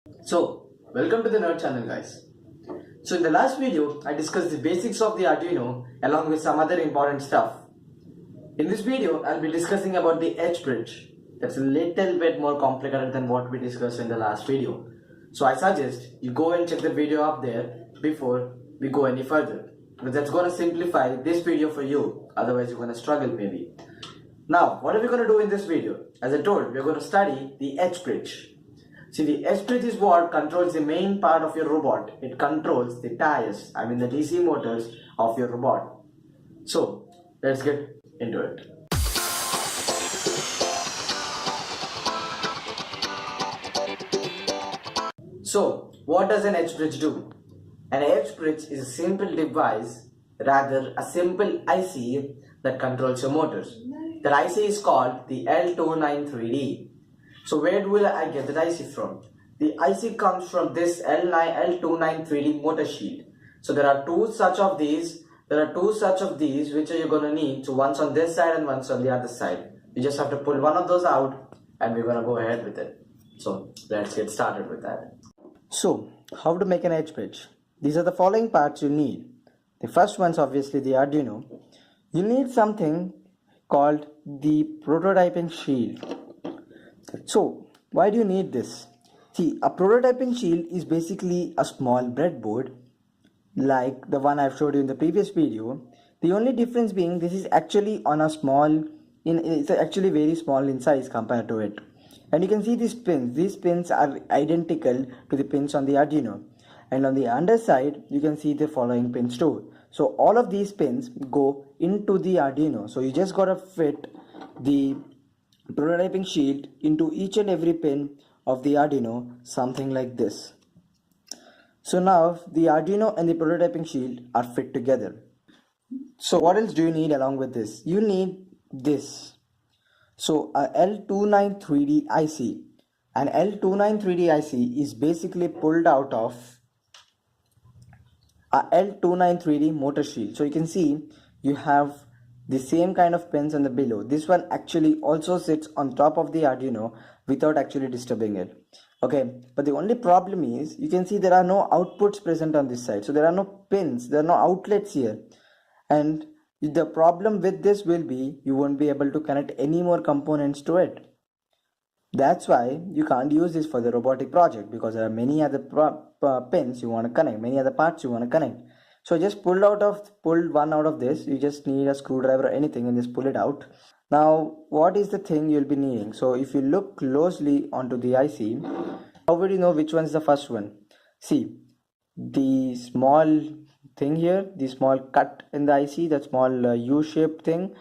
So, welcome to the Nerd channel, guys. So in the last video, I discussed the basics of the Arduino along with some other important stuff. In this video, I'll be discussing about the H bridge. That's a little bit more complicated than what we discussed in the last video. So I suggest you go and check the video up there before we go any further. Because that's going to simplify this video for you. Otherwise, you're going to struggle maybe. Now, what are we going to do in this video? As I told, we're going to study the H bridge. See, the H bridge is what controls the main part of your robot. It controls the tires, the DC motors of your robot. So, let's get into it. So, what does an H bridge do? An H bridge is a simple device, rather a simple IC that controls your motors. That IC is called the L293D. So where will I get that IC from? The IC comes from this L293D motor shield. So there are two such of these. Which are you going to need. So one's on this side and one's on the other side. You just have to pull one of those out and we're going to go ahead with it. So let's get started with that. So how to make an H bridge? These are the following parts you need. The first one's obviously the Arduino. You need something called the prototyping shield. So, why do you need this? See, a prototyping shield is basically a small breadboard like the one I've showed you in the previous video. The only difference being this is actually on a small, it's actually very small in size compared to it. And you can see these pins. These pins are identical to the pins on the Arduino. And on the underside, you can see the following pins too. So, all of these pins go into the Arduino. So, you just gotta fit the prototyping shield into each and every pin of the Arduino, something like this. So now the Arduino and the prototyping shield are fit together. So what else do you need along with this? You need this. So a L293D IC. An L293D IC is basically pulled out of a L293D motor shield. So you can see you have the same kind of pins on the below. This one actually also sits on top of the Arduino without actually disturbing it. Okay, but the only problem is you can see there are no outputs present on this side. So there are no pins, there are no outlets here. And the problem with this will be you won't be able to connect any more components to it. That's why you can't use this for the robotic project, because there are many other pins you want to connect, many other parts you want to connect. So just pulled one out of this. You just need a screwdriver or anything and just pull it out. Now what is the thing you'll be needing? So if you look closely onto the IC, how would you know which one is the first one? See, the small thing here, the small cut in the IC, that small U-shaped thing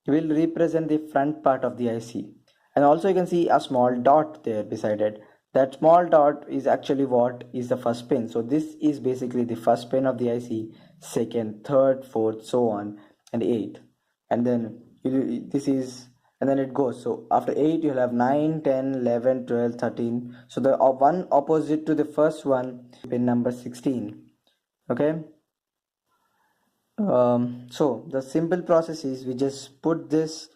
will represent the front part of the IC. And also you can see a small dot there beside it. That small dot is actually what is the first pin. So this is basically the first pin of the IC, second, third, fourth, so on, and 8. And then then it goes. So after 8 you'll have 9, 10, 11, 12, 13. So the one opposite to the first one, pin number 16. Okay. So the simple process is we just put this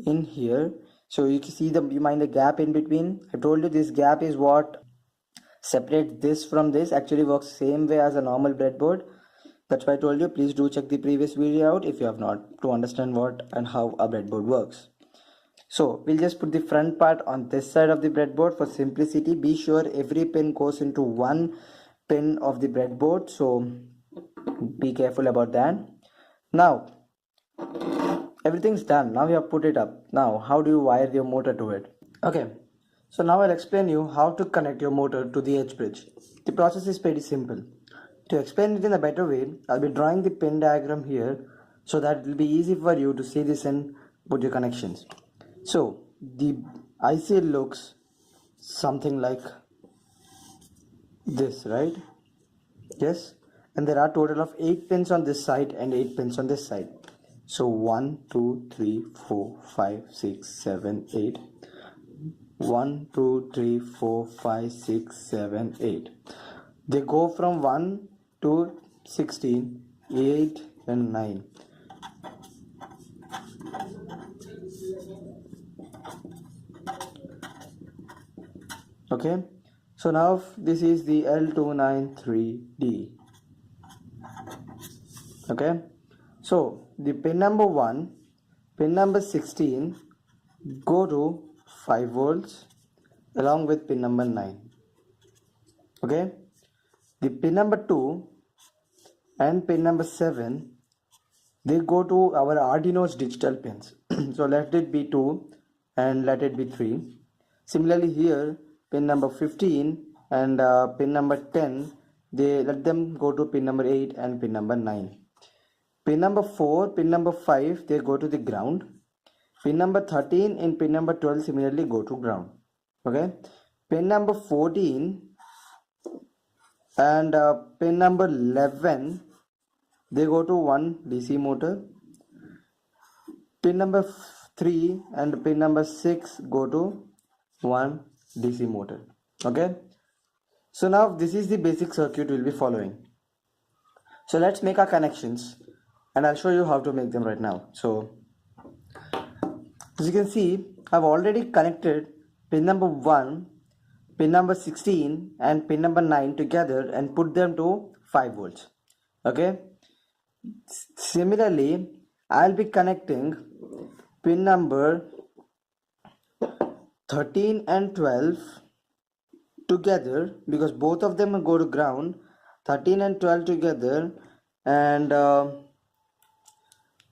in here. So you can see you mind the gap in between. I told you this gap is what separates this from this. Actually works same way as a normal breadboard. That's why I told you, please do check the previous video out if you have not, to understand what and how a breadboard works. So we'll just put the front part on this side of the breadboard for simplicity. Be sure every pin goes into one pin of the breadboard. So be careful about that. Now everything's done. Now we have put it up. Now how do you wire your motor to it? Okay, so now I'll explain you how to connect your motor to the H bridge. The process is pretty simple. To explain it in a better way, I'll be drawing the pin diagram here so that it will be easy for you to see this and put your connections. So the IC looks something like this, right? Yes, and there are total of 8 pins on this side and 8 pins on this side. So 1, 2, 3, 4, 5, 6, 7, 8. 1, 2, 3, 4, 5, 6, 7, 8. They go from 1 to 16, 8 and 9. Okay, So now this is the L293D. Okay, so the pin number 1, pin number 16 go to 5 volts along with pin number 9. Okay, the pin number 2 and pin number 7, they go to our Arduino's digital pins. So let it be 2 and let it be 3. Similarly here, pin number 15 and pin number 10, they let them go to pin number 8 and pin number 9. Pin number 4, pin number 5, they go to the ground. Pin number 13 and pin number 12 similarly go to ground. Okay, pin number 14 and pin number 11, they go to one DC motor. Pin number 3 and pin number 6 go to one DC motor. Okay, so now this is the basic circuit we'll be following. So let's make our connections and I'll show you how to make them right now. So as you can see, I've already connected pin number 1, pin number 16 and pin number 9 together and put them to 5 volts. Okay, similarly I'll be connecting pin number 13 and 12 together because both of them go to ground. 13 and 12 together and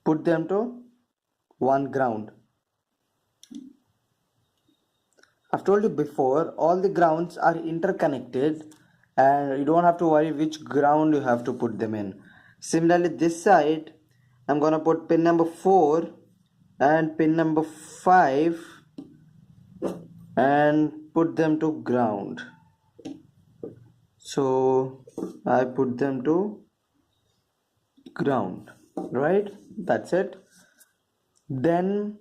put them to one ground. I've told you before, all the grounds are interconnected and you don't have to worry which ground you have to put them in. Similarly this side, I'm gonna put pin number 4 and pin number 5 and put them to ground. So I put them to ground, right? That's it. Then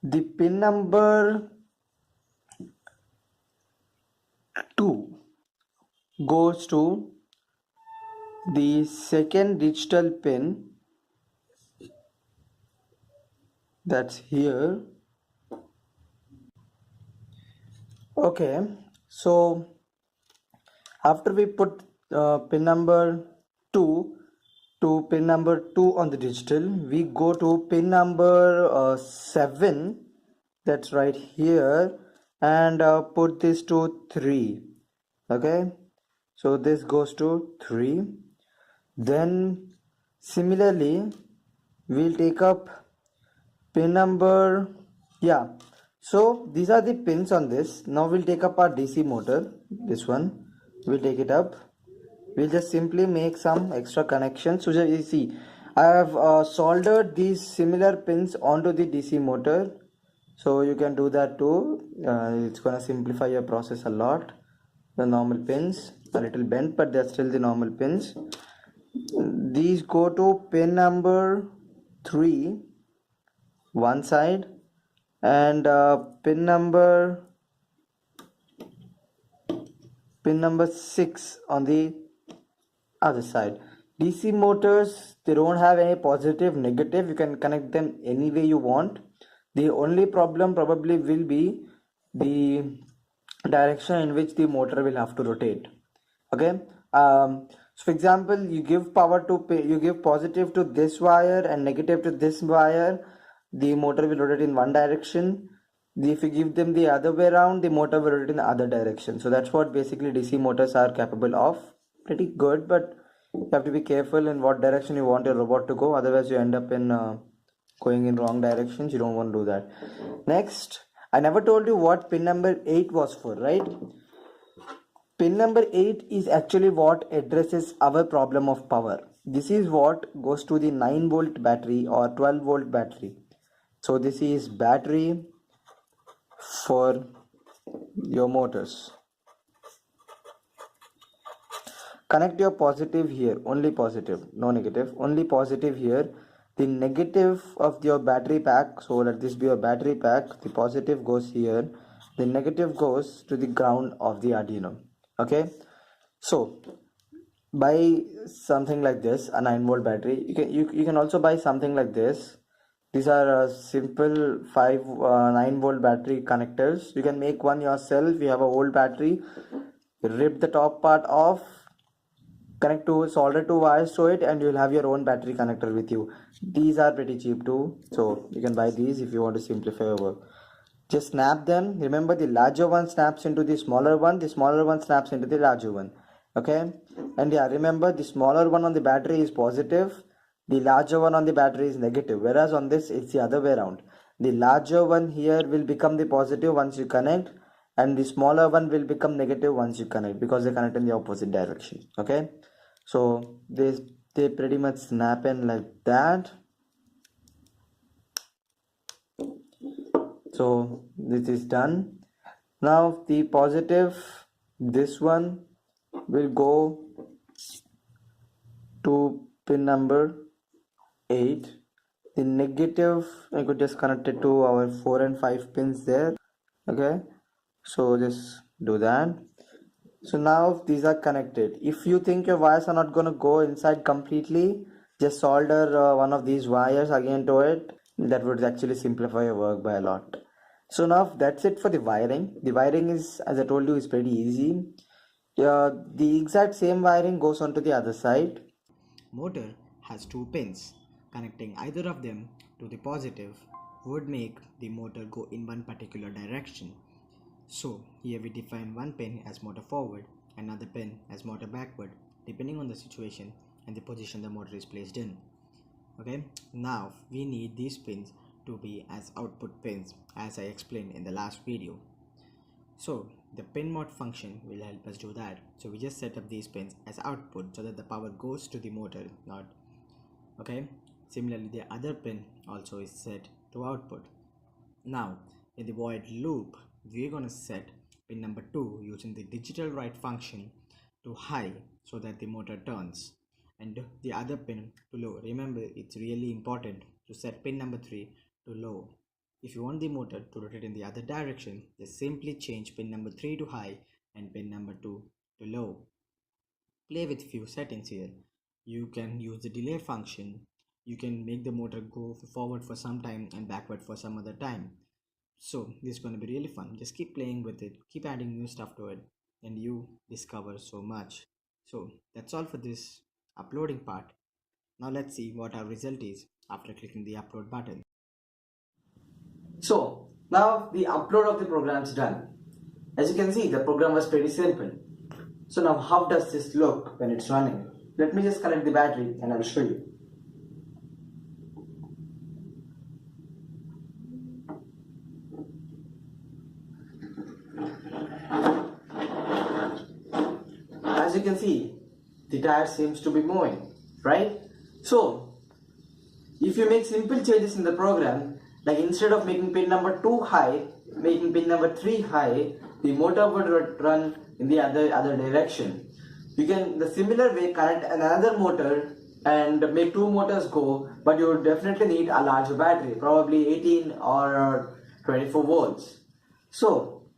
the pin number 2 goes to the second digital pin, that's here. Okay, so after we put pin number 2 to pin number 2 on the digital, we go to pin number 7, that's right here, and put this to 3. Okay, so this goes to 3. Then similarly we'll take up pin number, so these are the pins on this. Now we'll take up our DC motor, this one, we'll take it up. We'll just simply make some extra connections. So you see, I have soldered these similar pins onto the DC motor, so you can do that too. It's gonna simplify your process a lot. The normal pins a little bent, but they're still the normal pins. These go to pin number 3 one side and pin number 6 on the other side. DC motors, they don't have any positive, negative. You can connect them any way you want. The only problem probably will be the direction in which the motor will have to rotate. Okay, so for example, you give power to you give positive to this wire and negative to this wire, the motor will rotate in one direction. If you give them the other way around, the motor will rotate in the other direction. So that's what basically DC motors are capable of. Pretty good, but you have to be careful in what direction you want your robot to go, otherwise you end up in going in wrong directions. You don't want to do that. Next, I never told you what pin number 8 was for, right? Pin number 8 is actually what addresses our problem of power. This is what goes to the 9 volt battery or 12 volt battery. So this is battery for your motors. Connect your positive here, only positive, no negative, only positive here. The negative of your battery pack, so let this be your battery pack, the positive goes here, the negative goes to the ground of the Arduino. Okay, so buy something like this, a 9 volt battery. You can also buy something like this, These are simple 9 volt battery connectors. You can make one yourself. You have a old battery, rip the top part off, connect to solder 2 wires to it, and you'll have your own battery connector with you. These are pretty cheap too, so you can buy these if you want to simplify your work. Just snap them. Remember, the larger one snaps into the smaller one, the smaller one snaps into the larger one. Okay, and yeah, remember, the smaller one on the battery is positive, the larger one on the battery is negative, whereas on this it's the other way around. The larger one here will become the positive once you connect, and the smaller one will become negative once you connect, because they connect in the opposite direction. Okay, so they pretty much snap in like that. So this is done. Now the positive, this one will go to pin number 8. The negative, I could just connect it to our 4 and 5 pins there. Okay, so just do that. So now these are connected. If you think your wires are not going to go inside completely, just solder one of these wires again to it. That would actually simplify your work by a lot. So now that's it for the wiring. The wiring is, as I told you, is pretty easy. The exact same wiring goes on to the other side. Motor has 2 pins. Connecting either of them to the positive would make the motor go in one particular direction. So here we define one pin as motor forward, another pin as motor backward, depending on the situation and the position the motor is placed in. Okay, now we need these pins to be as output pins, as I explained in the last video. So the pin mod function will help us do that. So we just set up these pins as output so that the power goes to the motor, not okay. Similarly, the other pin also is set to output. Now in the void loop, we're going to set pin number 2 using the digital write function to high so that the motor turns, and the other pin to low. Remember, it's really important to set pin number 3 to low. If you want the motor to rotate in the other direction, just simply change pin number 3 to high and pin number 2 to low. Play with few settings here. You can use the delay function. You can make the motor go forward for some time and backward for some other time. So this is going to be really fun. Just keep playing with it, keep adding new stuff to it, and you discover so much. So that's all for this uploading part. Now let's see what our result is after clicking the upload button. So now the upload of the program is done. As you can see, the program was pretty simple. So now how does this look when it's running? Let me just connect the battery and I will show you. As you can see, the tire seems to be moving, right? So if you make simple changes in the program, like instead of making pin number 2 high, making pin number 3 high, the motor would run in the other direction. You can, the similar way, connect another motor and make 2 motors go, but you would definitely need a larger battery, probably 18 or 24 volts. So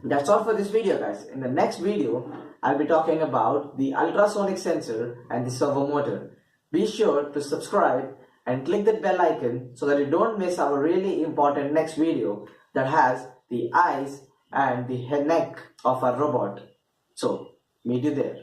that's all for this video, guys. In the next video, I'll be talking about the ultrasonic sensor and the servo motor. Be sure to subscribe and click that bell icon so that you don't miss our really important next video that has the eyes and the neck of our robot. So meet you there.